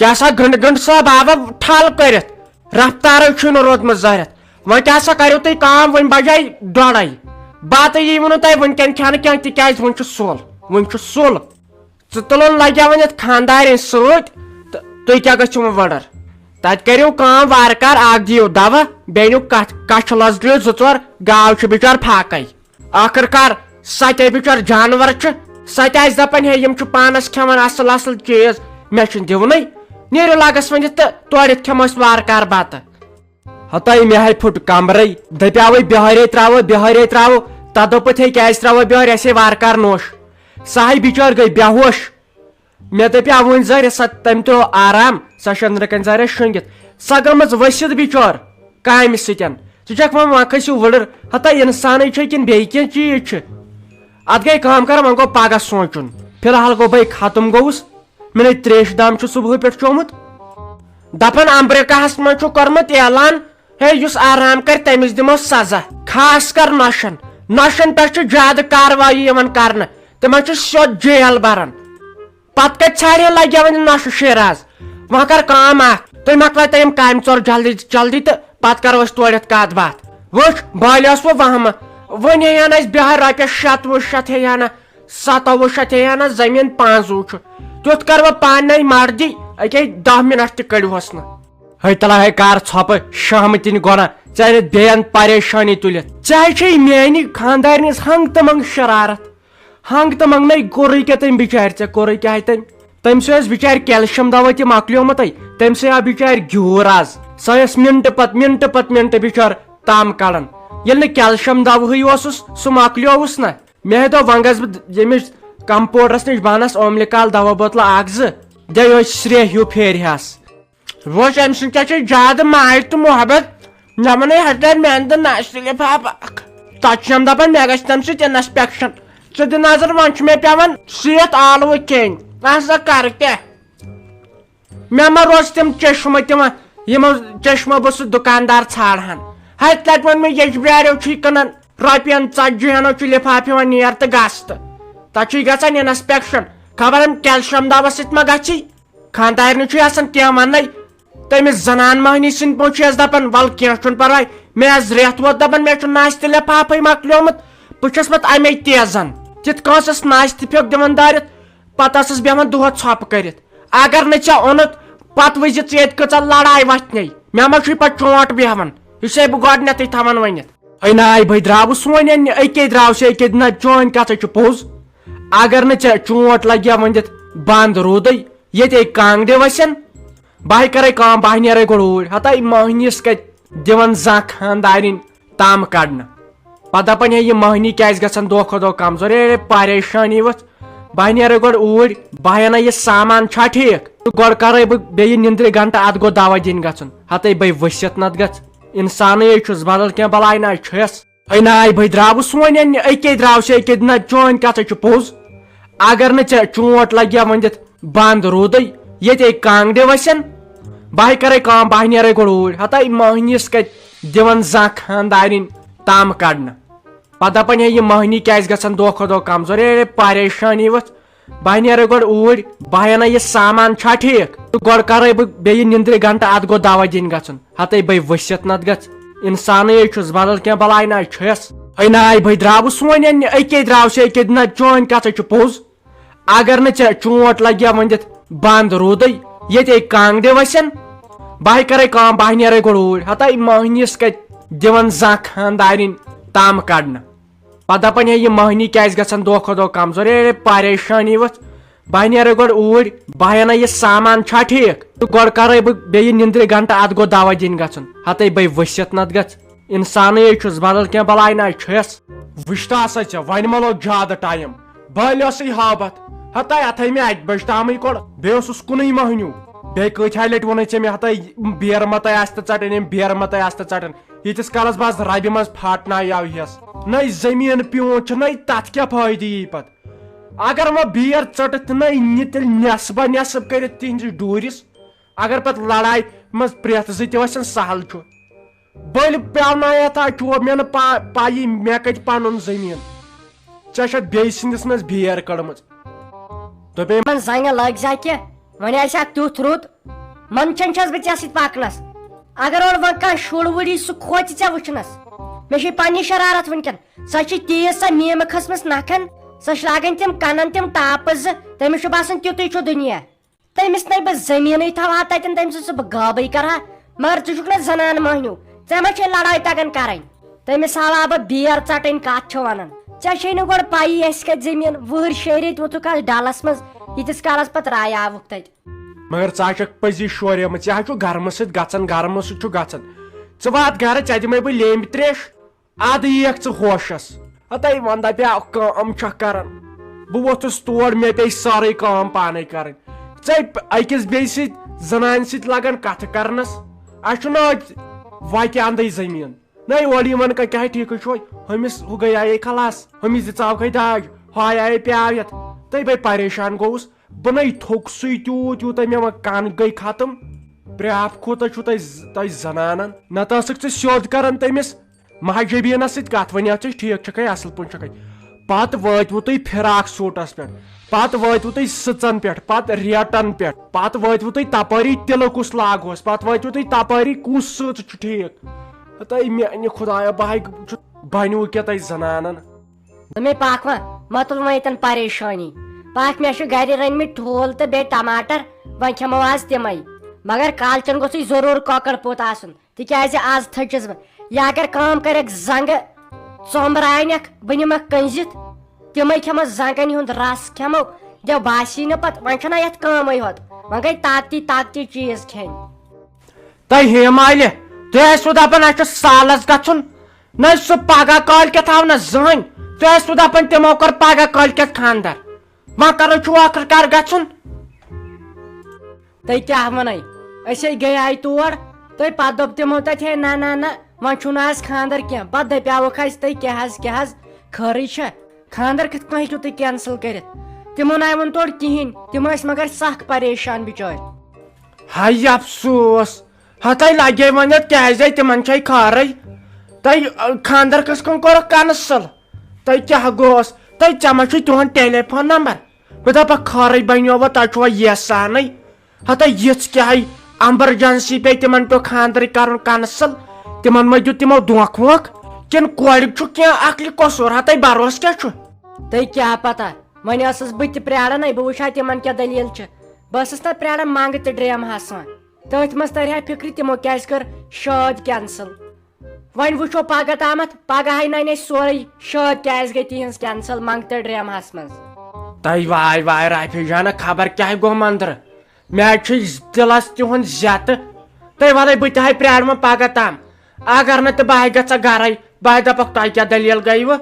کیا سا گنڈ گنڈ صاحب آوا ٹھل کرت رفتار روتمت زہرت وۄنۍ تہِ ہسا کٔرِو تُہۍ کٲم وۄنۍ بجے ڈۄڑے بتہٕ یی نہٕ تۄہہِ وٕنکٮ۪ن کھٮ۪نہٕ کینٛہہ تِکیازِ وۄنۍ چھُ سُل ژٕ تُلُن لگیا وۄنۍ یتھ خاندارٮ۪ن سۭتۍ تہٕ تُہۍ کیٛاہ گٔژھِو وۄنۍ وڈر تتہِ کٔرِو کٲم وارٕ کار اکھ دِیِو دوا بیٚیہِ أنِو کچھِ لز دِیِو 2-4 گاو چھِ بِچار پھاکے آخر کار ستے بِچار جانور چھِ ستے آسہِ دپان ہے یِم چھِ پانس کھٮ۪وان اصل اصل چیٖز مےٚ چھُنہٕ دِونٕے نیٖرِو لگس ؤنِتھ تہٕ تورِتھ کھٮ۪مو أسۍ وارٕ کار بتہٕ ہتاے مےٚ ہاے پھُٹ کمرے دپیاوے بہارے تراوو تتھ دوٚپُتھ ہے کیٛازِ تراوو بہارِ اسے وارٕ کار نوش سۄ ہاے بِچٲر گٔے بےہوش مےٚ دپیاو وۄنۍ زٲرِ سۄ تٔمۍ ترٛوو آرام سۄ شٔنٛدرٕ کَنۍ زٲرِ شٔنٛگِتھ سۄ گٔمٕژ ؤسِتھ بِچٲر کامہِ سۭتۍ ژٕ چھکھ وۄنۍ کھٔسِو وٕڑٕر ہتاے اِنسانٕے چھِ کِنہٕ بیٚیہِ کینٛہہ چیٖز چھِ اتھ گٔے کٲم کران وۄنۍ گوٚو پگہہ سونٛچُن فی الحال گوٚو بے ختم گوٚوُس مےٚ نے تریشہِ دام چھُ صبحٲے پٮ۪ٹھ چومُت دپان امریکاہس منٛز چھُ کوٚرمُت اعلان ہے یُس آرام کرِ تٔمِس دِمو سزا خاص کر نۄشن پٮ۪ٹھ چھُ زیادٕ کاروٲیی یِوان کرنہٕ تِمن چھُ سیوٚد جیل بران پتہٕ کتہِ ژھانڈے لگیا وۄنۍ نۄشہِ شیراز وۄنۍ کر کٲم اکھ تُہۍ مۄکلٲیتو یِم کامہِ ژور جلدی تہٕ پتہٕ کرو أسۍ تورِتھ کتھ باتھ وٕچھ بالہِ ٲس وہمہٕ وۄنۍ ہیٚیان اسہِ بہار رۄپیس 700 ہیٚیان 700 ہیٚیان زٔمیٖن 5 چھُ تیُتھ کرٕ بہٕ پانے مردی أکے 10 منٹ تہِ کٔڑۍہوس نہٕ ہے تلا ہے کار ژھۄپہٕ شہمتِنۍ گۄناہ ژٕ أنِتھ بیٚین پریشٲنی تُلِتھ ژےٚ چھے میانہِ خاندارنِس ہنگ تہٕ منٛگ شرارت ہنگ تہٕ منٛگنے کوٚرُے کیٛاہ تٔمۍ بِچارِ ژےٚ کوٚرُے کیٛاہ تٔمۍ سُہ ٲس بِچارِ کیلشیم دوا تہِ مۄکلیومُتے تٔمۍ سۭتۍ آو بِچارِ گیوٗر آز سۄ ٲس منٹہٕ پتہٕ منٹہٕ بِچار تام کڑان ییٚلہِ نہٕ کیلشیم دوہٕے اوسُس سُہ مۄکلیووُس نا مےٚ دوٚپ وۄنۍ گژھٕ بہٕ ییٚمِس کمپوڈرس نِش بنس اوملِکال دوا بوتلہٕ 1-2 دے یہوے سرٛیٚہہ ہیوٗ پھیرِہس وٕچھ أمۍ سٕنٛدۍ کیٛاہ چھِ زیادٕ ماے تہٕ محبت مےٚ ووٚنے ہٹار میانہِ تہٕ نۄشہِ لِفاف اکھ تتھ چھِ یِم دپان مےٚ گژھِ تمہِ سۭتۍ انسپیکشن ژٕ دِ نظر وۄنۍ چھُ مےٚ پیوان 7 ٲلوٕ کھیٚنۍ ہسا کرٕ کیٛاہ مےٚ ما روز تِم چشمہٕ تِمہٕ یِمو چشمہٕ بہٕ سُہ دُکاندار ژھانڈہن ہتہِ لٹہِ ووٚن مےٚ یجبیاریو چھُے کٕنان رۄپین 40 چھُ لِفاف یِوان نیر تہٕ گژھ تہٕ تتھ چھُے گژھان انسپیکشن خبر أمۍ کیلشیم دوا سۭتۍ ما گژھی خاندارنہِ چھُے آسان کینٛہہ وننے تٔمِس زنان مہنی سٕنٛدۍ پٲٹھۍ چھِ أسۍ دپان ول کینٛہہ چھُنہٕ پرواے مےٚ آز رٮ۪تھ ووت دپان مےٚ چھُ ناشہِ تہِ لِفافے مۄکلیومُت بہٕ چھُس پتہٕ امے تیزن تِتھ کٲنٛسہِ ٲس ناشہِ تہِ پھیوٚک دِوان دٲرِتھ پتہٕ ٲسٕس بیٚہوان دۄہس ژھۄپہٕ کٔرِتھ اگر نہٕ ژےٚ اوٚنُتھ پتہٕ وٕچھِ ژٕ ییٚتہِ کۭژاہ لڑاے وتھنے مےٚ ما چھُے پتہٕ چونٛٹ بیٚہوان یہِ چھُسے بہٕ گۄڈنیتھٕے تھاوان ؤنِتھ ہے ناے بھاے درٛاوُس وۄنۍ اننہِ أکے درٛاو سُہ أکے نہ چٲنۍ کتھے چھُ پوٚز اگر نہٕ ژےٚ چونٛٹ لگیا ؤنِتھ بنٛد روٗدٕے ییٚتے کانٛگرِ ؤسن بہٕ کرے کٲم بہٕ نیرے گۄڈٕ اوٗرۍ ہتاے مٔہنِس کتہِ دِوان زانٛہہ خاندارِنۍ تام کڑنہٕ پتہٕ دپان ہے یہِ مٔہنی کیٛازِ گژھان دۄہ کھۄتہٕ دۄہ کمزور ہے پریشٲنی ؤژھ بہٕ نیرے گۄڈٕ اوٗرۍ بہٕ انہٕ یہِ سامان چھا ٹھیٖک تہٕ گۄڈٕ کرے بہٕ بیٚیہِ نِندرِ گنٹہٕ اتھ گوٚو دوا دِنۍ گژھُن ہتاے بے ؤسِتھ نتہٕ گژھ انسانٕے چھُس بدل کینٛہہ بلاے ناے چھُس ہے ناے بھاے درٛاوُس وۄنۍ اننہِ أکے درٛاو سُہ أکے نہ چٲنۍ کتھے چھُ پوٚز اگر نہٕ ژےٚ چونٛٹ لگیا ؤنِتھ بنٛد روٗدٕے ییٚتے کانٛگرِ ؤسن بہٕ کرے کٲم بہٕ نیرے گۄڈٕ اوٗرۍ ہتاے مٔہنِس کتہِ دِوان زانٛہہ خاندارِنۍ تام کڑنہٕ پتہٕ دپان ہے یہِ مٔہنی کیٛازِ گژھان دۄہ کھۄتہٕ دۄہ کمزور ہے پریشٲنی ؤژھ بہٕ نیرے گۄڈٕ اوٗرۍ بہٕ انہٕ یہِ سامان چھا ٹھیٖک تہٕ گۄڈٕ کرے بہٕ بیٚیہِ نِندرِ گنٹہٕ اتھ گوٚو دوا دِنۍ گژھُن ہتاے بے ؤسِتھ نتہٕ گژھ انسانٕے چھُس بدل کینٛہہ بلاے ناے چھُس ہے ناے بھاے درٛاوُس وۄنۍ اننہِ أکے درٛاو سُہ أکے نہ چٲنۍ کتھے چھُ پوٚز اگر نہٕ ژےٚ چونٛٹ لگیا ؤنِتھ بنٛد روٗدٕے ییٚتے کانٛگرِ ؤسن بہٕ کرے کٲم بہٕ نیرے گۄڈٕ اوٗرۍ ہتاے مٔہنِس کتہِ دِوان زانٛہہ خاندارِنۍ تام کڑنہٕ پتہٕ دپان ہے یہِ مٔہنی کیٛازِ گژھان دۄہ کھۄتہٕ دۄہ کمزور ہے پریشٲنی ؤژھ بہٕ نیرے گۄڈٕ اوٗرۍ بہٕ انہٕ یہِ سامان چھا ٹھیٖک تہٕ گۄڈٕ کرے بہٕ بیٚیہِ نِندرِ گنٹہٕ اتھ گوٚو دوا دِنۍ گژھُن ہتاے بے ؤسِتھ نتہٕ گژھ انسانٕے چھُس بدل کینٛہہ بلاے ناے چھُس وٕچھ تہٕ ہسا ژےٚ وۄنۍ ما لوٚگ زیادٕ ٹایم بالہِ ٲسٕے ہابتھ ہتاے اتھے مےٚ 1 بجہِ تامٕے کوٚڑ بیٚیہِ اوسُس کُنُے مٔہنیوٗ بیٚیہِ کۭتِہاے لٹہِ ووٚنُے ژےٚ مےٚ ہتاے بیرٕ متے آسہِ تہٕ ژٹٕنۍ أمۍ بیرٕ متے آسہِ تہٕ ژٹٕنۍ ییٖتِس کالس بہٕ آز ربہِ منٛز پھاٹنایاو ہس نٔے زٔمیٖن پیوٗنٛت چھُ نٔے تتھ کیٛاہ فٲیدٕ یی پتہٕ اگر وۄنۍ بیر ژٔٹِتھ نٔے نہِ تیٚلہِ نٮ۪صبا نٮ۪صب کٔرِتھ تِہنٛدِس ڈوٗرِس اگر پتہٕ لڑاے منٛز پرٛٮ۪تھ زٕ تہِ ؤسِن سہل چھُ بٔلۍ پیونایتھ چوب مےٚ نہٕ پایی مےٚ کتہِ پنُن زٔمیٖن ژےٚ چھتھ بیٚیہِ سٕنٛدِس منٛز بیر کٔڑمٕژ زنہِ لگ سا کہِ وۄنۍ آسہِ ہا تیُتھ رُت منچن چھس بہ ژےٚ سۭتۍ پکنس اگر اور وۄنۍ کانٛہہ شُر وُری سُہ کھوژِ ژےٚ وٕچھنس مےٚ چھِ پننہِ شرارت وٕنکٮ۪ن سۄ چھِ تیز سۄ میٖمہٕ کھٔژمٕژ نکھن سۄ چھِ لاگان تِم کنن تِم ٹاپہٕ زٕ تٔمِس چھُ باسان تیُتُے چھُ دُنیا تٔمِس نَے بہٕ زٔمیٖنٕے تھاوہا تتٮ۪ن تٔمۍ سٕنٛز سُہ بہٕ غٲبٕے کرہا مگر ژٕ چھُکھ نا زنان مٔہنیوٗ ژےٚ ما چھے لڑٲے تگان کرٕنۍ تٔمِس ہاوہا بہٕ بیر ژٹٕنۍ کتھ چھِ ونان ژےٚ چھے نہٕ گۄڈٕ پایی اَسہِ کتہِ زٔمیٖن وٕہٕرۍ 6 رٮ۪تۍ ووٚتھُکھ آز ڈلس منٛز ییٖتِس کالس پتہٕ راے آوُکھ تتہِ مگر ژٕ چھکھ پٔزی شوریمٕژ ژےٚ چھُ گرمہٕ سۭتۍ گژھان گرمہٕ سۭتۍ چھُ گژھان ژٕ وات گرٕ ژےٚ دِمے بہٕ لیٚمبۍ تریش ادٕ ییٖکھ ژٕ ہوشس ہتے وندا پیا کٲم چھکھ کران بہٕ ووٚتھُس تور مےٚ پیٚیہِ سٲرٕے کٲم پانے کرٕنۍ ژےٚ أکِس بیٚیہِ سۭتۍ زنانہِ سۭتۍ لگان کتھٕ کرنس اسہِ چھُنہ اتہِ وتہِ انٛدٕے زٔمیٖن نہ اورٕ یِوان کیٛاہ ٹھیٖکٕے چھُ ہُمِس ہُہ گٔیے خلاص ہُمِس دِژاوکھے داج ہۄے آیے پیٛاوِتھ تہٕ بے پریشان گوٚوُس بہٕ نَے تھوٚکسٕے تیوٗت یوٗتاہ مےٚ وۄنۍ کن گٔے ختم پرٛاپھ کوٗتاہ چھُو تۄہہِ زنانن نتہٕ ٲسٕکھ ژٕ سیوٚد کران تٔمِس مہجبیٖنس سۭتۍ کتھ ونیٛاو ژےٚ ٹھیٖک چھکھے اصل پٲٹھۍ چھکھے پتہٕ وٲتوٕ تُہۍ فراق سوٗٹس پٮ۪ٹھ پتہٕ وٲتوٕ تُہۍ سٕژن پٮ۪ٹھ پتہٕ ریٹن پٮ۪ٹھ پتہٕ وٲتوٕ تُہۍ تپٲری تِلہٕ کُس لاگہوس پتہٕ وٲتوٕ تُہۍ تپٲری کُس سٕژ چھُ ٹھیٖک تۄہہِ میانہِ خۄدایا بہے بنوٕ کیٛاہ تۄہہِ زنانن مے پاکوا مہ تُل وۄنۍ ییٚتٮ۪ن پریشٲنی پاک مےٚ چھُ گرِ رٔنمٕتۍ ٹھوٗل تہٕ بیٚیہِ ٹماٹر وۄنۍ کھٮ۪مو آز تِمے مگر کالچن گوٚژھُے ضروٗر کۄکر پوٚت آسُن تِکیٛازِ آز تھٔچِس بہٕ یا اگر کٲم کرکھ زنگہٕ ژوٚمبراونکھ بہٕ نِمکھ کنٛزِتھ تِمے کھٮ۪مو زنگن ہُنٛد رس کھٮ۪مو دٮ۪و باسی نہٕ پتہٕ وۄنۍ چھُنہ یتھ کٲمٕے ہوت وۄنۍ گٔے طاقتی چیٖز کھٮ۪نۍ تۄہہِ ہیمالہِ تُہۍ ٲسوٕ دپان اسہِ چھُ سالس گژھُن نہ سُہ پگہہ کٲلکٮ۪تھ آو نہٕ زٕہٕنۍ تُہۍ ٲسوٕ دپان تِمو کوٚر پگہہ کٲلکٮ۪تھ خانٛدر وۄنۍ کرو چھُ ٲخٕر کار گژھُن تُہۍ کیٛاہ ونٕے أسے گٔیے تور تہٕ پتہٕ دوٚپ تِمو تتہِ ہے نہ نہ نہ وۄنۍ چھُنہٕ آز خانٛدر کینٛہہ پتہٕ دپیاوُکھ اسہِ تُہۍ کیٛاہ حظ خٲرٕے چھا خانٛدر کِتھ کٔنۍ ہیٚکِو تُہۍ کینسل کٔرِتھ تِمو ناے ووٚن تورٕ کِہینۍ تِم ٲسۍ مگر سخ پریشان بچٲرۍ ہاے افسوس ہتے لگے وۄنۍ اتھ کیٛازِ تِمن چھے خٲرٕے تۄہہِ خانٛدر کِتھ کٔنۍ کوٚرُکھ کینسل تۄہہِ کیٛاہ گوس تۄہہِ ژےٚ ما چھُے تِہُنٛد ٹیلی فون نمبر بہٕ دپکھ خٲرٕے بنیووٕ تۄہہِ چھُوا یژھانٕے ہتے یِژھ کیٛاہ ایمرجنسی پیٚیہِ تِمن پیوٚو خانٛدرٕے کرُن کینسل تِمن ما دیُت تِمو دھونکہٕ وونکہٕ کِنہٕ کورِ چھُ کینٛہہ عقلہِ قصوٗر ہتے بروس کیٛاہ چھُ تۄہہِ کیٛاہ پتہ وۄنۍ ٲسٕس بہٕ تہِ پیاران بہٕ وٕچھِ ہا تِمن کیٛاہ دٔلیٖل چھِ بہٕ ٲسٕس تتھ پیاران منٛگہٕ تہٕ ڈریم ہسان تٔتھۍ منٛز ترِ ہا فِکرِ تِمو کیٛازِ کٔر شٲدۍ کینسل وۄنۍ وٕچھو پگہہ تامتھ پگہٕے ننہِ اَسہِ سورُے شٲدۍ کیٛازِ گٔے تِہنٛز کینسل منٛگہٕ تہٕ ڈرامہس منٛز تۄہہِ واے رافی جانا خبر کیٛاہ گوٚو منٛدرٕ مےٚ چھُ دِلس تِہُنٛد زیتہٕ تُہۍ وَنٕے بہٕ تہِ ہے پیارٕ وۄنۍ پگہہ تام اگر نہٕ تہٕ بہٕ گژھا گرے بہٕ دپکھ تۄہہِ کیٛاہ دٔلیٖل گٔیوٕ